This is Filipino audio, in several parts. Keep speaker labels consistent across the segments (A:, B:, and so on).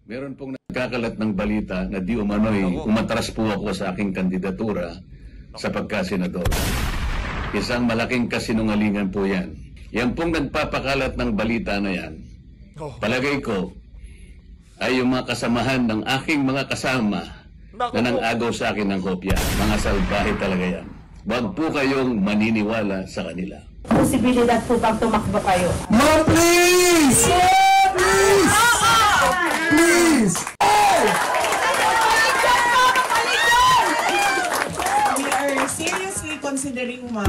A: Meron pong nagkakalat ng balita na di umano'y umatras po ako sa aking kandidatura sa pagkasenador. Isang malaking kasinungalingan po yan. Yan pong nagpapakalat ng balita na yan, palagay ko, ay yung mga kasamahan ng aking mga kasama na nang-agaw sa akin ng kopya. Mga salbahe talaga yan. Huwag po kayong maniniwala sa kanila.
B: Posibilidad po bang tumakbo kayo?
C: No, please! Please! Please!
D: We are seriously considering, ma'am.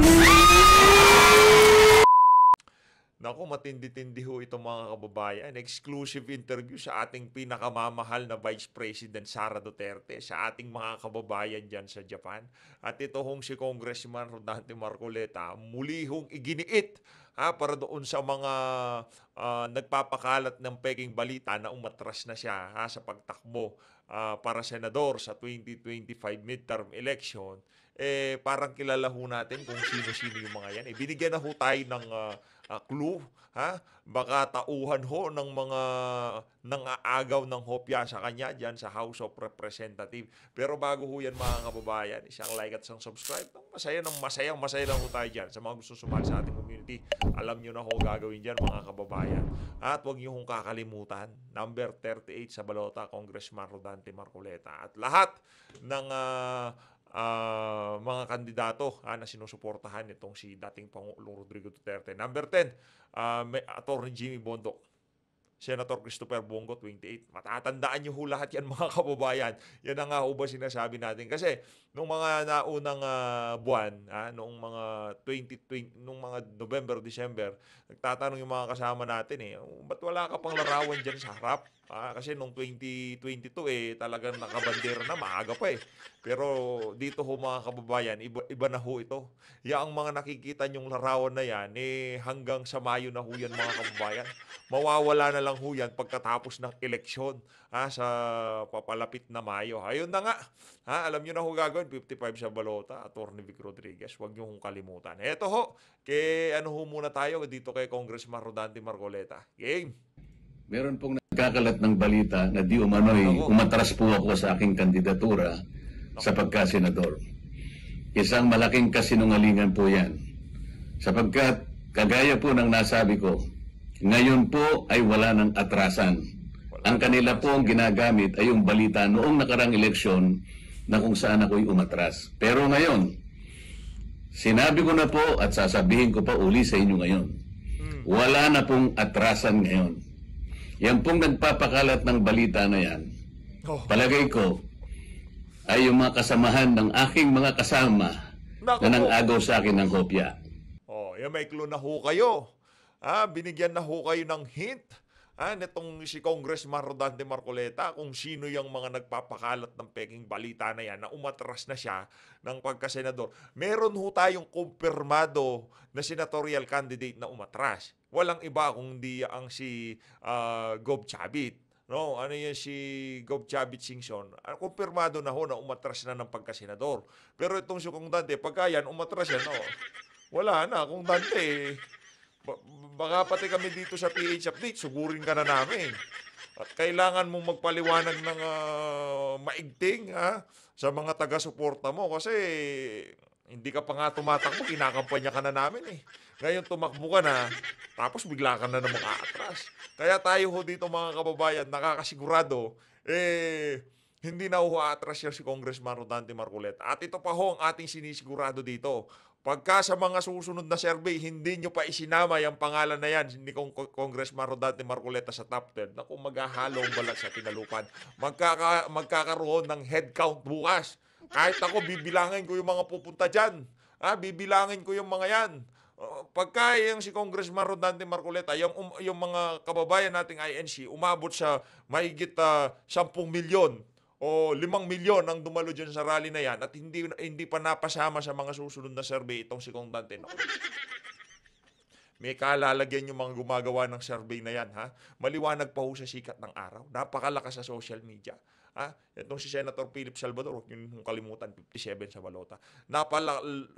E: Naku, matindi-tindi ho itong mga kababayan. Exclusive interview sa ating pinakamamahal na Vice President Sara Duterte, sa ating mga kababayan dyan sa Japan. At ito hong si Congressman Rodante Marcoleta, muli hong iginiit para doon sa mga nagpapakalat ng peking balita na umatras na siya sa pagtakbo para senador sa 2025 midterm election. Parang kilala ho natin kung sino-sino yung mga yan. Binigyan na ho tayo ng clue, baka tauhan ho ng mga nang-aagaw ng hopya sa kanya dyan sa House of Representatives. Pero bago ho yan mga kababayan, isang like at isang subscribe. Masaya lang ho tayo dyan sa mga gusto sumali sa ating community. Alam nyo na ho gagawin dyan mga kababayan. At huwag nyo hong kakalimutan, number 38 sa balota, Congressman Rodante Marcoleta. At lahat ng mga kandidato na sinusuportahan itong si dating Pangulong Rodrigo Duterte. Number 10, Atty. Jimmy Bondoc. Senator Christopher Bongo, 28. Matatandaan nyo ho lahat yan mga kababayan. Yan ang nga ho ba sinasabi natin. Kasi nung mga naunang buwan, noong mga 2020, nung mga November, December, nagtatanong yung mga kasama natin ba't wala ka pang larawan dyan sa harap? Kasi nung 2022 talagang nakabandera na, maaga pa Pero dito ho mga kababayan, iba na ho ito. Ang mga nakikita nyong larawan na yan, hanggang sa Mayo na ho yan mga kababayan. Mawawala na lang ho yan pagkatapos ng eleksyon sa papalapit na Mayo. Ayun na nga. Alam nyo na ho gagawin, 55 sa balota, Atty. Vic Rodriguez. Huwag nyo hong kalimutan. Eto ho, muna tayo dito kay Congressman Rodante Marcoleta. Game!
A: Meron pong nagkakalat ng balita na di umano'y umatras po ako sa aking kandidatura sa pagkasenador. Isang malaking kasinungalingan po yan. Sapagkat, kagaya po ng nasabi ko, ngayon po ay wala ng atrasan. Ang kanila po ang ginagamit ay yung balita noong nakarang eleksyon na kung saan ako'y umatras. Pero ngayon, sinabi ko na po at sasabihin ko pa uli sa inyo ngayon, wala na pong atrasan ngayon. Yan pong nagpapakalat ng balita na yan, palagay ko, ay yung mga kasamahan ng aking mga kasama na nang-agaw sa akin ng kopya.
E: Yan may clue na ho kayo. Binigyan na ho kayo ng hint nitong si Congressman Rodante Marcoleta kung sino yung mga nagpapakalat ng peking balita na yan na umatras na siya ng pagkasenador. Meron ho tayong kumpirmado na senatorial candidate na umatras. Walang iba kundi ang si Gob Chavit. No, si Gob Chavit Singson. Kumpirmado na ho na umatras na ng pagkasenador. Pero itong si Kong Dante, pagka yan, umatras yan, wala na. Kung Dante, baka pati kami dito sa PH Update, sugurin ka na namin. At kailangan mong magpaliwanag ng maigting sa mga taga-suporta mo kasi hindi ka pa nga tumatakbo, kinakampanya ka na namin Ngayon tumakbo ka na, tapos bigla ka na namang aatras. Kaya tayo ho dito mga kababayan, nakakasigurado, hindi na ho aatras yan si Congressman Rodante Marcoleta. At ito pa ho ang ating sinisigurado dito. Pagka sa mga susunod na survey, hindi nyo pa isinama yung pangalan na yan ni Congressman Rodante Marcoleta sa top 10, naku, maghahalong balat sa tinalupan. Magkakaroon ng head count bukas. Kahit ako, bibilangin ko yung mga pupunta dyan. Bibilangin ko yung mga yan. Pagka yung si Congressman Rodante Marcoleta, yung mga kababayan nating INC, umabot sa mahigit 10 milyon o 5 milyon ang dumalo dyan sa rally na yan at hindi pa napasama sa mga susunod na survey itong si Kong Dante. May kalalagyan yung mga gumagawa ng survey na yan. Maliwanag pa ho sa sikat ng araw. Napakalakas sa social media. Itong si Senator Philip Salvador, huwag nyo kalimutan, 57 sa balota.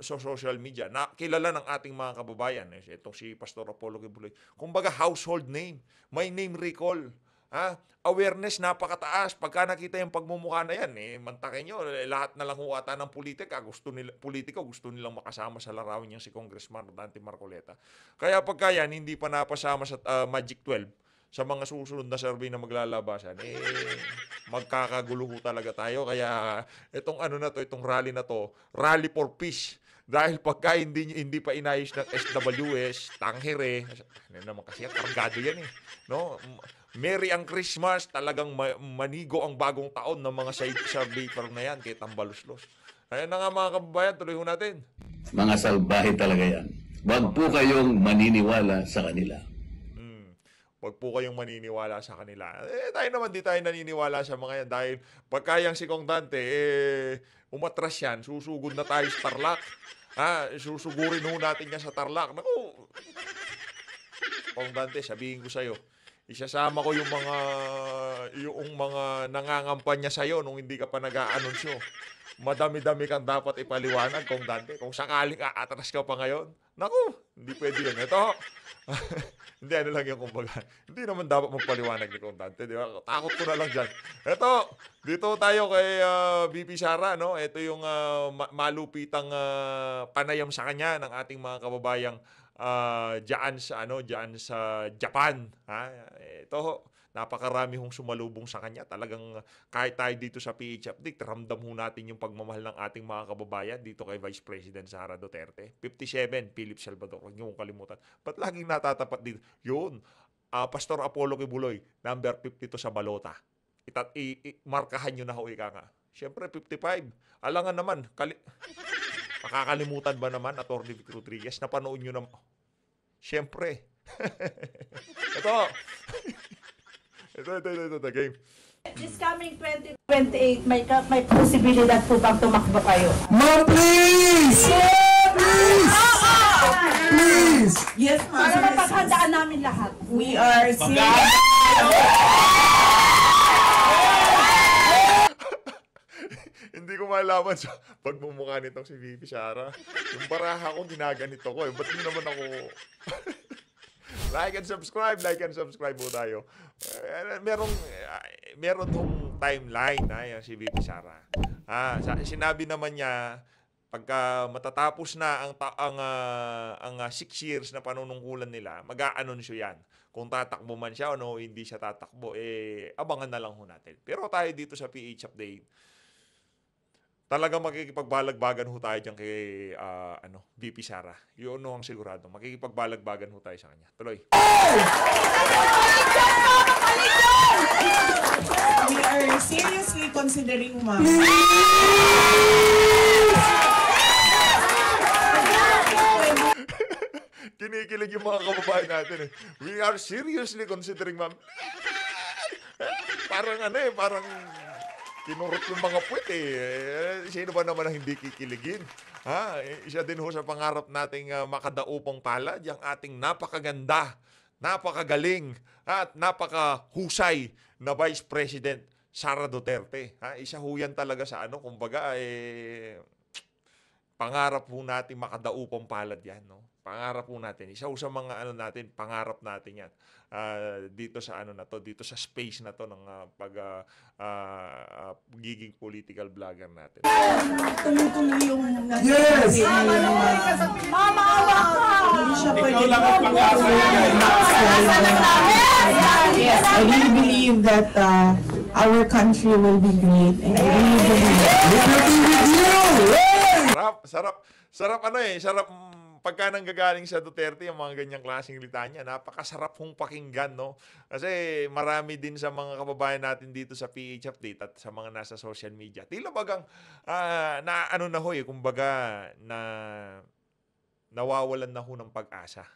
E: Sa social media, kilala ng ating mga kababayan. Itong si Pastor Apollo Kibuloy. Kumbaga household name. May name recall. Awareness napakataas. Pagka nakita yung pagmumukha na yan, mantakin nyo, lahat na lang huwata ng politiko gusto nilang makasama sa larawin niya si Congressman Rodante Marcoleta. Kaya pagka yan, hindi pa napasama sa Magic 12, sa mga susunod na survey na maglalabasan, magkakagulo talaga tayo. Kaya itong itong rally na to, rally for peace. Dahil pagka hindi pa inayos ng SWS, tanghere, ano naman kasi kargado yan no? Merry ang Christmas, talagang manigo ang bagong taon ng mga survey firm na yan, kay Tambaluslos. Ayan na nga mga kababayan, tuloy ho natin.
A: Mga salbahe talaga yan. Huwag po kayong maniniwala sa kanila.
E: Huwag po kayong maniniwala sa kanila. Tayo naman di tayo naniniwala sa mga yan dahil pagkayang si Kong Dante, umatras yan, susugod na tayo sa Tarlac. Susugurin ho natin yan sa Tarlac. Naku, Kong Dante, sabihin ko sa'yo, isasama ko yung mga nangangampanya sa'yo nung hindi ka pa nag-aanunsyo. Madami-dami kang dapat ipaliwanag, Kong Dante. Kung sakaling aatras ka pa ngayon, naku, hindi pwede yan. Ito, hindi, ano lang yung kumbaga. Hindi naman dapat magpaliwanag ni Kong Dante, di ba? Takot ko na lang dyan. Ito, dito tayo kay BP Sara, no? Ito yung malupitang panayam sa kanya ng ating mga kababayang diyan sa Japan. Ito, napakarami hong sumalubong sa kanya. Talagang kahit tayo dito sa PH Update, ramdam ho natin yung pagmamahal ng ating mga kababayan dito kay Vice President Sara Duterte. 57, Philip Salvador. Huwag niyo kong kalimutan. Ba't laging natatapat dito? Yun, Pastor Apollo Kibuloy, number 52 sa balota. Markahan nyo na ho, ika nga. Siyempre, 55. Alangan naman, makakalimutan ba naman, Atty. Vic Rodriguez, napanood nyo naman. Siyempre. Ito, game.
B: This coming 2028, may posibilidad po bang tumakbo kayo?
C: Ma'am, please! Please! Please!
D: Yes, ma'am.
B: Para mapaghandaan namin lahat.
D: We are serious.
E: Hindi ko malaman sa pagmumukha nitong si VP Sara. Yung baraha ko, ginaganito ko. Ba't nyo naman ako... Like and subscribe po tayo. Meron hong timeline si VP Sara. Sinabi naman niya, pagka matatapos na ang 6 years na panunungkulan nila, mag-a-anunsyo yan. Kung tatakbo man siya o hindi siya tatakbo, abangan na lang ho natin. Pero tayo dito sa PH Update, talagang makikipagbalagbagan ho tayo dyan kay VP Sara. Yun ang sigurado. Makikipagbalagbagan ho tayo sa kanya. Tuloy.
D: We are seriously considering, ma'am.
E: Kinikilig yung mga kababayan natin. We are seriously considering, ma'am. Parang kinurot yung mga puwet Sino ba naman ang hindi kikiligin? Isa din ho sa pangarap nating makadaupang palad, yung ating napakaganda, napakagaling, at napakahusay na Vice President Sara Duterte. Isa ho yan talaga sa kumbaga, pangarap ho natin makadaupang palad yan, no? Pangarap po natin. Isa sa mga natin, pangarap natin yan. Dito sa dito sa space na to ng pagiging political vlogger natin.
D: Tumutuloy yung
C: Yes!
B: Mama, awa ka!
D: Hindi siya pwede Yes, I really believe that our country will be great. And I really believe
E: Sarap pagka nanggagaling sa Duterte, yung mga ganyang klaseng litanya, napakasarap hong pakinggan, no? Kasi marami din sa mga kababayan natin dito sa PH Update at sa mga nasa social media. Tila bagang, kumbaga, nawawalan na ho ng pag-asa.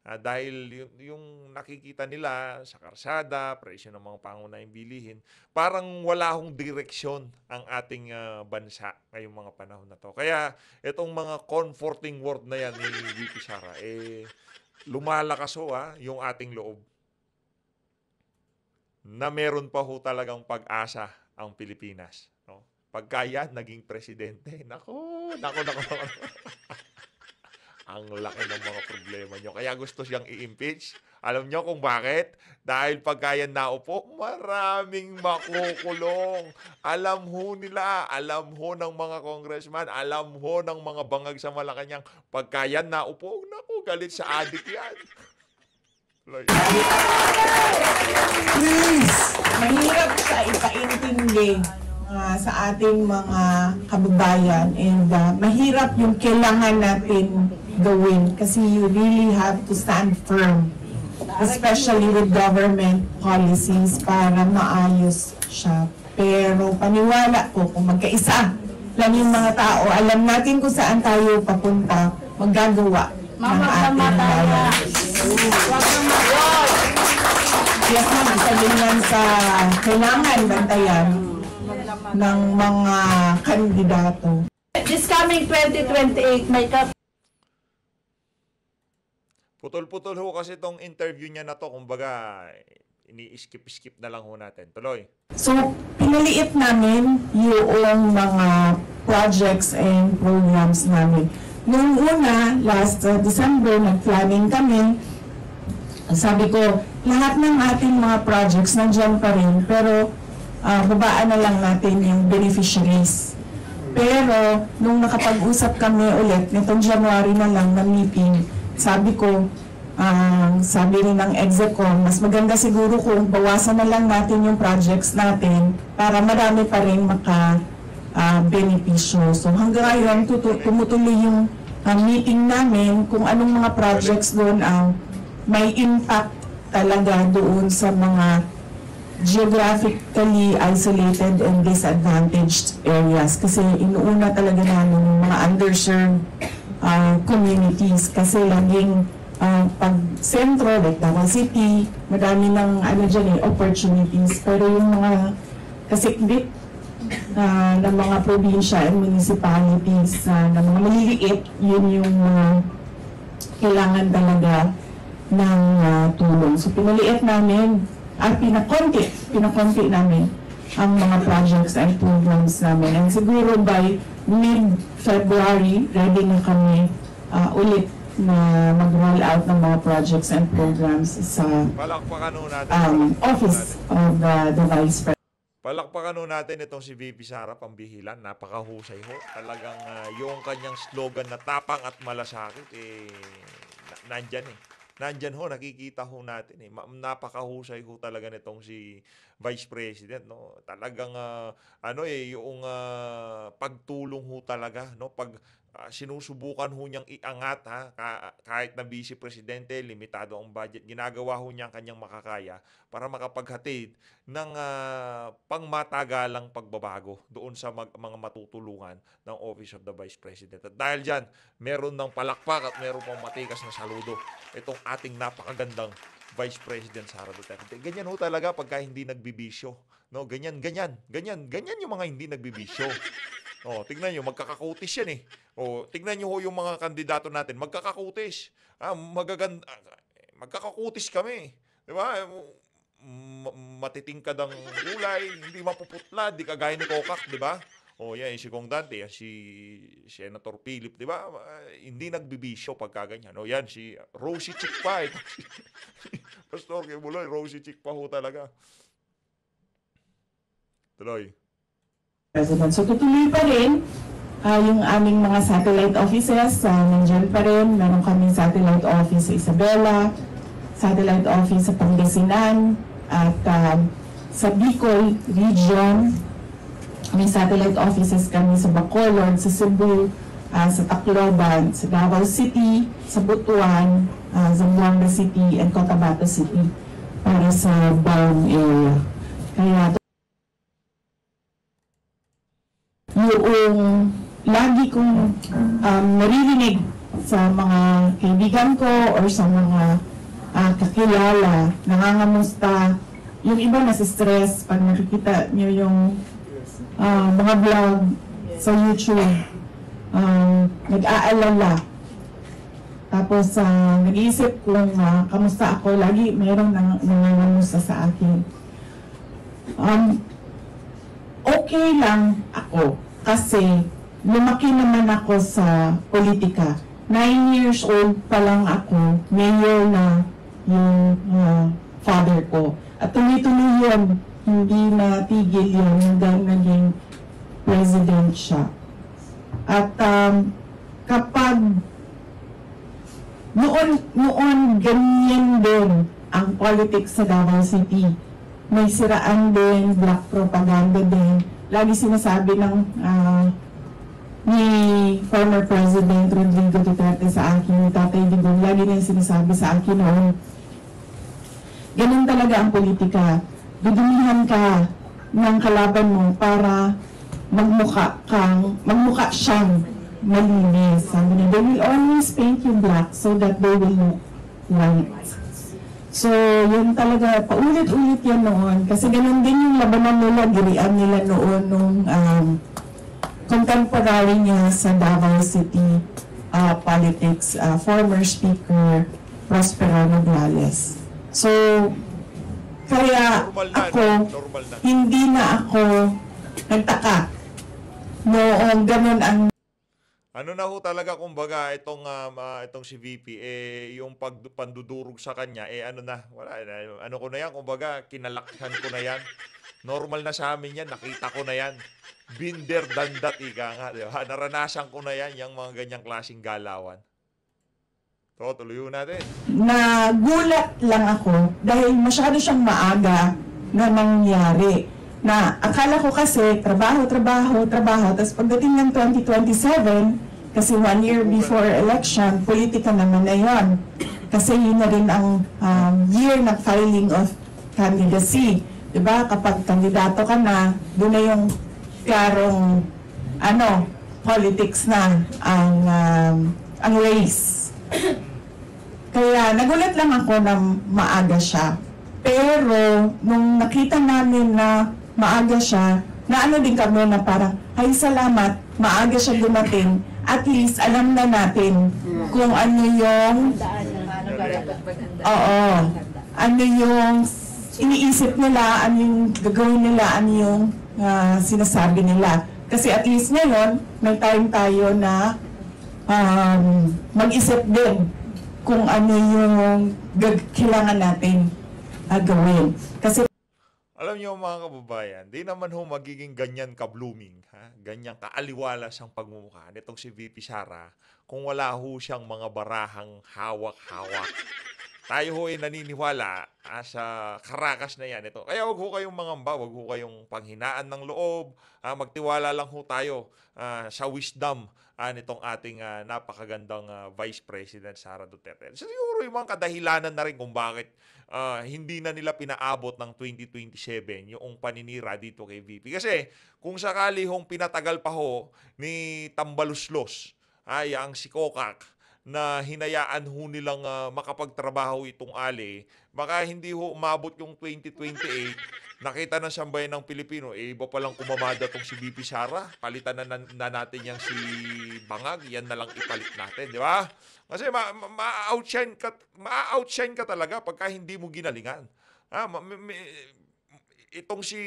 E: Dahil yung nakikita nila sa karsada, presyo ng mga pangunahing bilihin, parang wala hong direksyon ang ating bansa ngayong mga panahon na to. Kaya itong mga comforting word na yan ni VP Sara, lumalakas ho yung ating loob na meron pa ho talagang pag-asa ang Pilipinas. No? Pagka yan naging presidente, nako. Ang laki ng mga problema nyo. Kaya gusto siyang i-impeach. Alam nyo kung bakit? Dahil pagka yan naupo, maraming makukulong. Alam ho nila, alam ho ng mga congressman, alam ho ng mga bangag sa Malacanang, pagka yan naupo, naku, galit sa adik yan.
C: Please.
D: Mahirap sa ipaintindi sa ating mga kababayan, and mahirap yung kailangan natin gawin kasi you really have to stand firm, especially with government policies para maayos siya. Pero paniwala ko, kung magkaisa lang yung mga tao, alam natin kung saan tayo papunta, maggagawa ng ating bayan. Yes, ma'am, isa din yan sa kailangan bantayan ng mga kandidato.
B: This coming 2028, may
E: Putol-putol ho kasi itong interview niya na to. Kumbaga, ini-skip-skip na lang ho natin. Tuloy.
D: So, pinaliit namin yung mga projects and programs namin. Noong una, last December, nag-planning kami. Sabi ko, lahat ng ating mga projects nandiyan pa rin, pero babaan na lang natin yung beneficiaries. Pero, nung nakapag-usap kami ulit, nitong January na lang na meeting, sabi ko, sabi rin ng Execom, mas maganda siguro kung bawasan na lang natin yung projects natin para marami pa rin maka-benepisyo. So hanggang ngayon, tumutuloy yung meeting namin kung anong mga projects doon ang may impact talaga doon sa mga geographically isolated and disadvantaged areas. Kasi inuuna talaga namin yung mga underserved communities kasi laging pag sentro, like Davao City, madami ng opportunities. Pero yung mga kasikbit ng mga probinsya and municipalities na mga maliliit, yun yung kailangan talaga ng tulong. So pinaliit namin, pinakonti namin ang mga projects and programs namin. And siguro by mid-February, ready na kami ulit na mag-roll out ng mga projects and programs sa Office of the Vice President.
E: Palakpakan natin itong si VP Sara Pambihilan. Napakahusay ho. Talagang yung kanyang slogan na tapang at malasakit, nandyan Nandyan ho, nakikita ho natin napakahusay ho talaga nitong si Vice President, no. Talagang yung pagtulong ho talaga, no, pag sinusubukan ho niyang iangat kahit na Vice Presidente, limitado ang budget, ginagawa ho niya ang kanyang makakaya para makapaghatid ng pangmatagalang pagbabago doon sa mga matutulungan ng Office of the Vice President. At dahil dyan, meron ng palakpak at meron pang matikas na saludo itong ating napakagandang Vice President Sara Duterte. Ganyan ho talaga pagka hindi nagbibisyo. No, ganyan yung mga hindi nagbibisyo. Tignan nyo, magkakakutis yan tignan nyo ho yung mga kandidato natin, magkakakutis. Magkakakutis kami. Di ba? Matitingkad ang kulay, hindi mapuputla, di kagaya ni Kokak, di ba? Yan, si Kong Dante, si Senator Philip, di ba? Hindi nagbibisyo pagka ganyan. Yan, si Rosie Chikpa. Pastor Kibuloy, Rosie Chikpa ho talaga. Tuloy.
D: President. So tutuloy pa rin yung aming mga satellite offices, nandiyan pa rin. Meron kaming satellite office sa Isabela, satellite office sa Pangasinan, at sa Bicol Region, may satellite offices kami sa Bacolod, sa Cebu, sa Tacloban, sa Davao City, sa Butuan, Zamboanga City, and Cotabato City para sa Baon area. Kaya yung lagi kong naririnig sa mga kaibigan ko or sa mga kakilala, nangangamusta, yung iba nasi-stress pag nakikita nyo yung mga vlog sa YouTube, nag-aalala. Tapos nag-iisip kung kamusta ako, lagi mayroong nangangamusta sa akin. Okay lang ako kasi lumaki naman ako sa politika. 9 years old pa lang ako, mayor na yung father ko. At tuloy-tuloy yun, hindi natigil yun hanggang naging president siya. At kapag noon ganyan din ang politics sa Davao City. May siraan din, black propaganda din. Lagi sinasabi ng ni former President Rodrigo Duterte sa akin, ni Tatay Digong, lagi na sinasabi sa akin noon, ganun talaga ang politika. Dudumihan ka ng kalaban mo para magmukha siyang malinis. Sabi niya, they will always paint you black so that they will look white. So, yun talaga, paulit-ulit yan noon. Kasi ganun din yung labanan nila, girian nila noon nung contemporary niya sa Davao City politics, former Speaker Prospero Nogales. So, kaya hindi na ako nagtaka noong ganun ang
E: Ano na ho talaga kumbaga itong si VP yung pandudurog sa kanya ano na wala ano ko na yan kumbaga kinalakhan ko na yan. Normal na sa amin yan, nakita ko na yan. Binder dandat ika nga, di ba? Naranasan ko na yan yung mga ganyang klaseng galawan. So, tuloy natin.
D: Nagulat lang ako dahil masyado siyang maaga na nangyari. Na akala ko kasi trabaho, tapos pagdating ng 2027, kasi 1 year before election, politika naman na yun. Kasi yun na rin ang year ng filing of candidacy. Diba? Kapag kandidato ka na, doon na yung klarong politics na ang race. Kaya nagulat lang ako na maaga siya. Pero nung nakita namin na maaga siya, na din kami na parang, ay salamat, maaga siya dumating. At least alam na natin kung ano yung ano yung iniisip nila, ano yung gagawin nila, ano yung sinasabi nila. Kasi at least ngayon, may time tayo na mag-isip din kung ano yung kailangan natin gawin. Kasi
E: alam niyo mga kababayan, di naman ho magiging ganyan ka-blooming, ganyan ka-aliwalas ang pagmumukha nitong si VP Sara kung wala ho siyang mga barahang hawak-hawak. Tayo ho ay naniniwala sa karakas na yan. Kaya wag ho kayong mangamba, wag ho kayong panghinaan ng loob. Magtiwala lang ho tayo sa wisdom nitong ating napakagandang Vice President Sara Duterte. Siguro yung mga kadahilanan na rin kung bakit hindi na nila pinaabot ng 2027 yung paninira dito kay VP. Kasi kung sakali hong pinatagal pa ho ni Tambaluslos, ang si Kokak, na hinayaan ho nilang makapagtrabaho itong Ali, baka hindi ho umabot yung 2028. Nakita ng sambayan ng Pilipino, iba palang kumamada tong si VP Sara. Palitan na natin yang si Bangag, yan na lang ipalit natin, di ba? Kasi ma-outshine ka talaga pagka hindi mo ginalingan. Itong si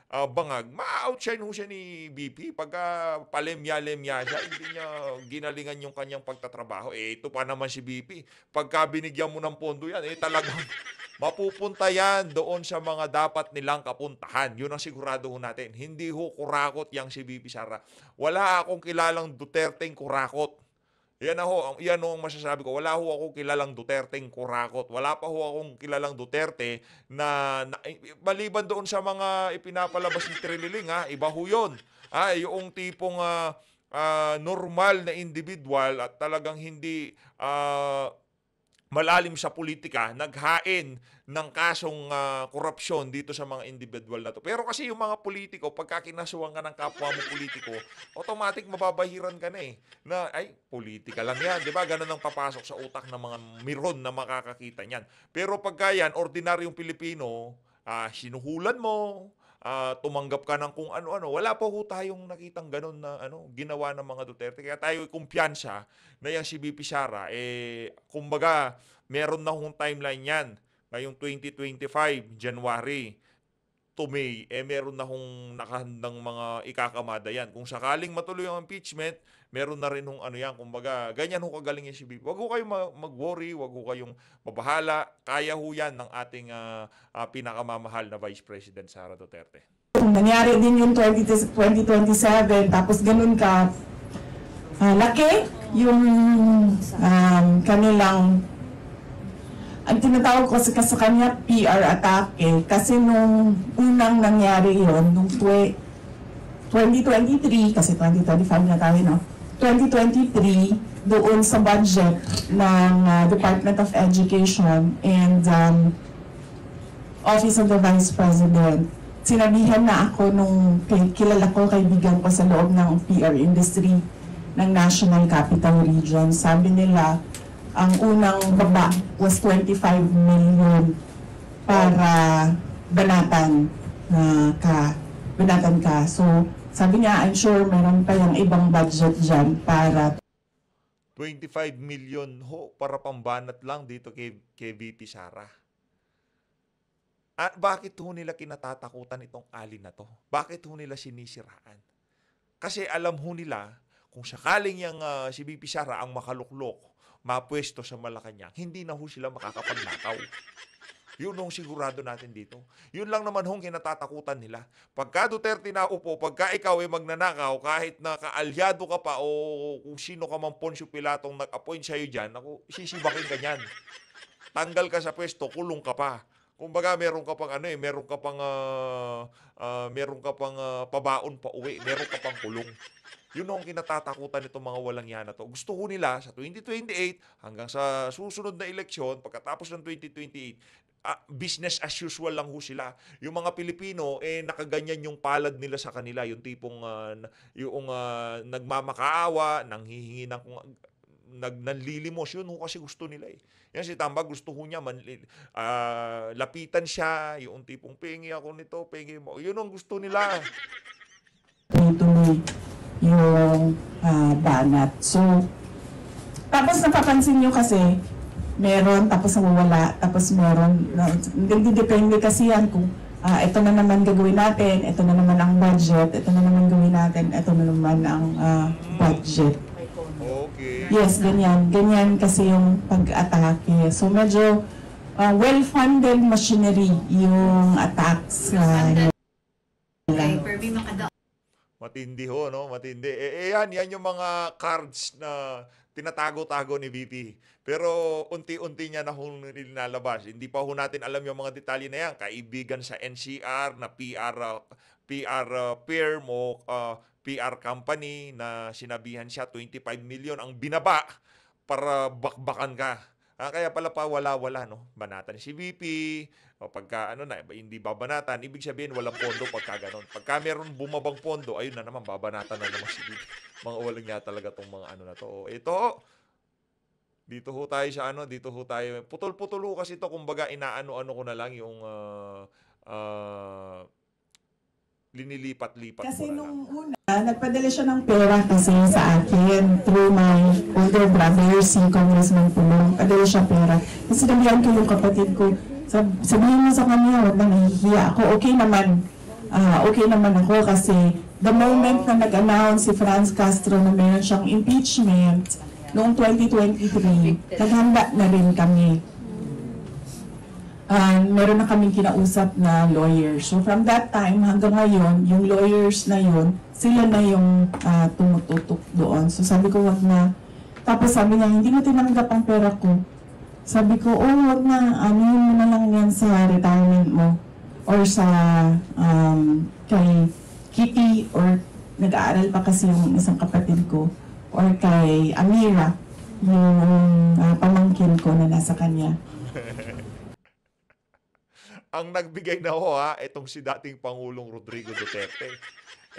E: Bangag, ma-outshine ho siya ni BP pagka palemya-lemya siya, hindi niya ginalingan yung kanyang pagtatrabaho. Ito pa naman si BP, pagka binigyan mo ng pondo yan, talagang mapupunta yan doon sa mga dapat nilang kapuntahan. Yun ang sigurado ho natin. Hindi ho kurakot yang si BP Sara. Wala akong kilalang Duterteng kurakot. Yan ang masasabi ko. Wala ho akong kilalang Duterteng kurakot. Wala pa ho akong kilalang Duterte na maliban doon sa mga ipinapalabas ni Trililing, iba ho yun. Yung tipong normal na individual at talagang hindi malalim sa politika, naghain ng kasong korupsyon dito sa mga individual na to. Pero kasi yung mga politiko, pagka kinasuhan ka ng kapwa mo politiko, automatic mababahiran ka na na, politika lang yan. Diba? Ganun ang papasok sa utak ng mga miron na makakakita niyan. Pero pagka yan, ordinaryong Pilipino, sinuhulan mo, tumanggap ka ng kung ano-ano. Wala pa ho tayong nakitang ganun na ginawa ng mga Duterte. Kaya tayo kumpiyansa na yung si VP Sara, kumbaga, meron na hong timeline yan. Ngayong 2025, January. to May, meron na hong nakahandang mga ikakamada yan. Kung sakaling matuloy ang impeachment, meron na rin hong ano yan. Kumbaga, ganyan ho kagaling yung si VP. Huwag ho kayong mag-worry, huwag ho kayong mabahala. Kaya ho yan ng ating pinakamamahal na Vice President Sara Duterte.
D: Nangyari din yung 2027, tapos ganun ka laki yung kanilang, ang tinatawag ko sa kanya PR atake, kasi nung unang nangyari yon nung 2023, kasi 2025 na tayo, no? 2023, doon sa budget ng Department of Education and Office of the Vice President, sinabihan na ako nung kilala ko, kaibigan ko sa loob ng PR industry ng National Capital Region. Sabi nila, ang unang baba was 25 million para banatan ka. So, sabi niya, I'm sure meron pa yung ibang budget dyan para
E: 25 million ho para pambanat lang dito kay VP Sara. At bakit ho nila kinatatakutan itong alin na to? Bakit ho nila sinisiraan? Kasi alam ho nila, kung sakaling yung si VP Sara ang makaluklok, mapwesto sa Malacanang, hindi na ho sila makakapagnakaw. Yun ang sigurado natin dito. Yun lang naman hong kinatatakutan nila. Pagka Duterte na upo, pagka ikaw ay magnanakaw, kahit na kaalyado ka pa o kung sino ka man Poncio Pilatong nag-appoint sa'yo dyan, ako, sisibakin ka dyan. Tanggal ka sa pwesto, kulong ka pa. Kumbaga meron ka pang meron ka pang pabaon pa uwi, meron ka pang kulong. Yun ang kinatatakutan nitong mga walang yan na to. Gusto ko nila sa 2028 hanggang sa susunod na eleksyon, pagkatapos ng 2028, business as usual lang ho sila. Yung mga Pilipino, nakaganyan yung palad nila sa kanila. Yung tipong nagmamakaawa, nanghihingi ng nanlilimos. Yun ho kasi gusto nila eh. Yan si Tamba, gusto ho niya, lapitan siya, yung tipong pengi ako nito, pengi mo. Yun ang gusto nila.
D: tuloy yung banat. So, tapos napapansin nyo kasi, meron, tapos nawawala, tapos meron. Hindi depende kasi yan kung ito na naman gagawin natin, ito na naman ang budget, ito na naman gawin natin, ito na naman ang budget.
E: Okay.
D: Yes, ganyan. Ganyan kasi yung pag-atake. So, medyo well-funded machinery yung attacks.
E: Matindi ho, no? Matindi. Yan yung mga cards na tinatago-tago ni VP. Pero unti-unti niya na hong nilalabas. Hindi pa ho natin alam yung mga detalye na yan. Kaibigan sa NCR na PR firm o PR company na sinabihan siya 25 million ang binaba para bakbakan ka. Kaya pala pa wala-wala, no? Banatan si VP, o pagka hindi babanatan, ibig sabihin walang pondo pagka ganon. Pagka meron bumabang pondo, ayun na naman, babanatan na naman si VP. Mga walang nga talaga tong mga na to. O, ito, dito ho tayo sa dito ho tayo. Putol-putol ho kasi ito, kumbaga inaano-ano ko na lang yung linilipat-lipat
D: kasi
E: ko na
D: nung
E: lang.
D: una, nagpadala siya ng pera kasi sa akin through my older brother, si Congressman Pulong. Padala siya pera. Kasi sinabihan ko yung kapatid ko, sabihin mo sa kanya, huwag nang hihiya ako. Okay naman ako kasi the moment na nag-announce si Franz Castro na meron siyang impeachment noong 2023, naghanda na rin kami. Meron na kaming kinausap na lawyer. So from that time hanggang ngayon, yung lawyers na yun, sila na yung tumututok doon. So sabi ko, wag na. Tapos sabi niya, hindi mo tinanggap ang pera ko. Sabi ko, wag na, anuhin mo na lang yan sa retirement mo. Or sa kay Kitty, or nag-aaral pa kasi yung isang kapatid ko. Or kay Amira, yung pamangkin ko na nasa kanya.
E: Ang nagbigay na ho itong si dating Pangulong Rodrigo Duterte.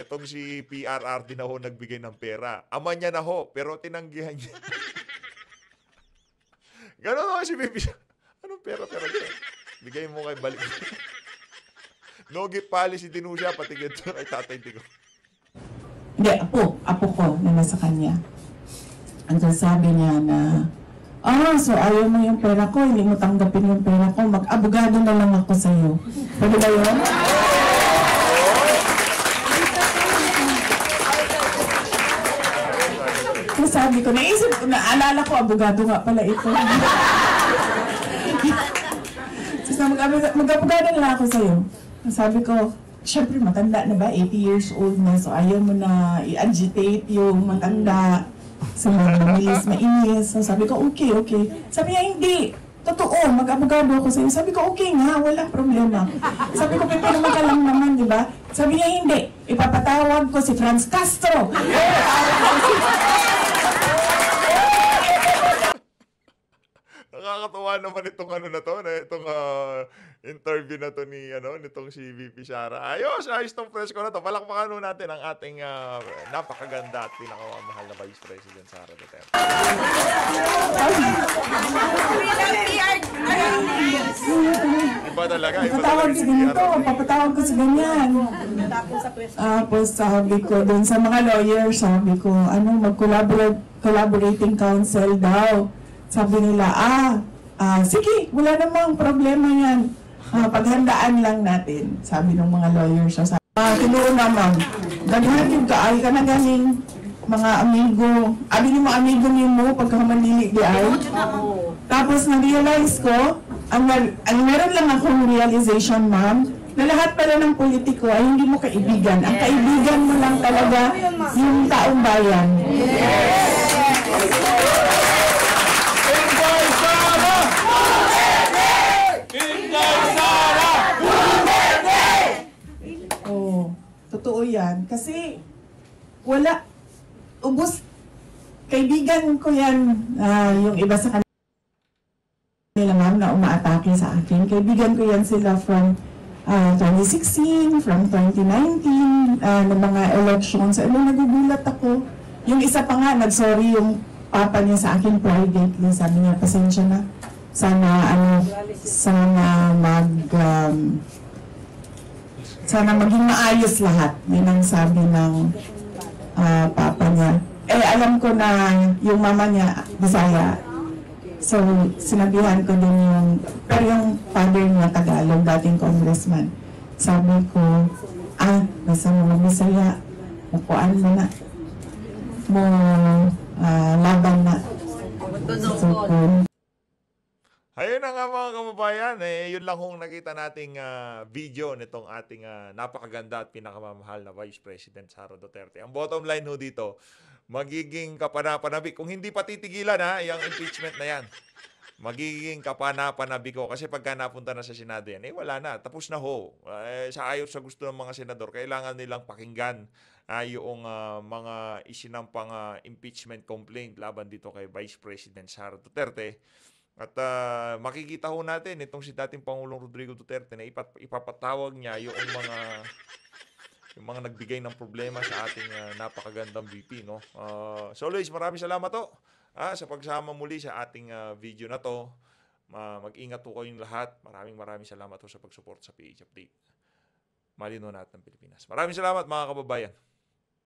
E: Itong si PRRD na ho nagbigay ng pera. Ama niya na ho, pero tinanggihan niya. Ganon ho si Bibi. Anong pera niya? Bigay mo kay balik. No gift policy din ho siya, pati ganito kay Tatay Tigo.
D: Hindi, apo ko na nasa kanya. Ang sabi niya na, so ayaw mo yung pera ko, hindi mo tanggapin yung pera ko, mag-abogado na lang ako sa'yo. Pwede ba yun? sabi ko, naisip ko, naalala ko, abogado nga pala ito. So, mag-abogado na ako sa'yo. Sabi ko, syempre matanda na ba? 80 years old na. So ayaw mo na i-agitate yung matanda. So mainis. So sabi ko, okay. Sabi niya, hindi. Totoo, mag-abogado ako sa'yo. Sabi ko, okay nga, walang problema. Sabi ko, pero ka lang naman, di ba? Sabi niya, hindi. Ipapatawag ko si Franz Castro.
E: Nakakatuwa naman itong ano na to, itong interview na to ni nitong si VP Sara. Ayos tong press ko na to. Palakpakan natin ang ating napakaganda at pinakamamahal na Vice President Sara Duterte. Iba talaga.
D: Papatawag si ganito, papatawag ko si ganyan. Tapos sabi ko dun sa mga lawyers, sabi ko, mag-collaborating counsel daw. Sabi nila, sige, wala namang problema yan. Paghandaan lang natin, sabi ng mga lawyers. Tinuro naman, daghan yung kaay ka na ganing mga amigo. Abi ni mga amigo niyo mo pagka manili di ay. Tapos na-realize ko, ang meron lang akong realization, ma'am, na lahat pala ng politiko ay hindi mo kaibigan. Ang kaibigan mo lang talaga yung taong bayan. Totoo yan. Kasi wala, ubos, kaibigan ko yan, yung iba sa kanila ma'am na umaatake sa akin. Kaibigan ko yan sila from 2016, from 2019, ng mga elections. Nagugulat ako. Yung isa pa nga, nag-sorry yung papa niya sa akin privately. Sabi niya, pasensya na. Sana maging maayos lahat. Yun ang sabi ng papa niya. Alam ko na yung mama niya, Bisaya. So, sinabihan ko din pero yung father niya, Tagalog, dating congressman. Sabi ko, basta mga Bisaya, mukuan mo na. Laban na.
E: Ayun na nga mga kababayan, yun lang hong nakita nating video nitong ating napakaganda at pinakamamahal na Vice President Sara Duterte. Ang bottom line ho dito, magiging kapanapanabik. Kung hindi pa titigilan yung impeachment na yan, magiging kapanapanabik ko. Kasi pagka napunta na sa Senado yan, wala na, tapos na ho. Sa ayaw sa gusto ng mga senador, kailangan nilang pakinggan yung mga isinampang impeachment complaint laban dito kay Vice President Sara Duterte. At makikita ho natin itong si dating Pangulong Rodrigo Duterte na ipapatawag niya yung mga nagbigay ng problema sa ating napakagandang VP, no? So Luis, maraming salamat to sa pagsama muli sa ating video na to. Mag-ingat po kayong lahat. Maraming salamat po sa pag-support sa PH Update. Malino natin ng Pilipinas. Maraming salamat mga kababayan.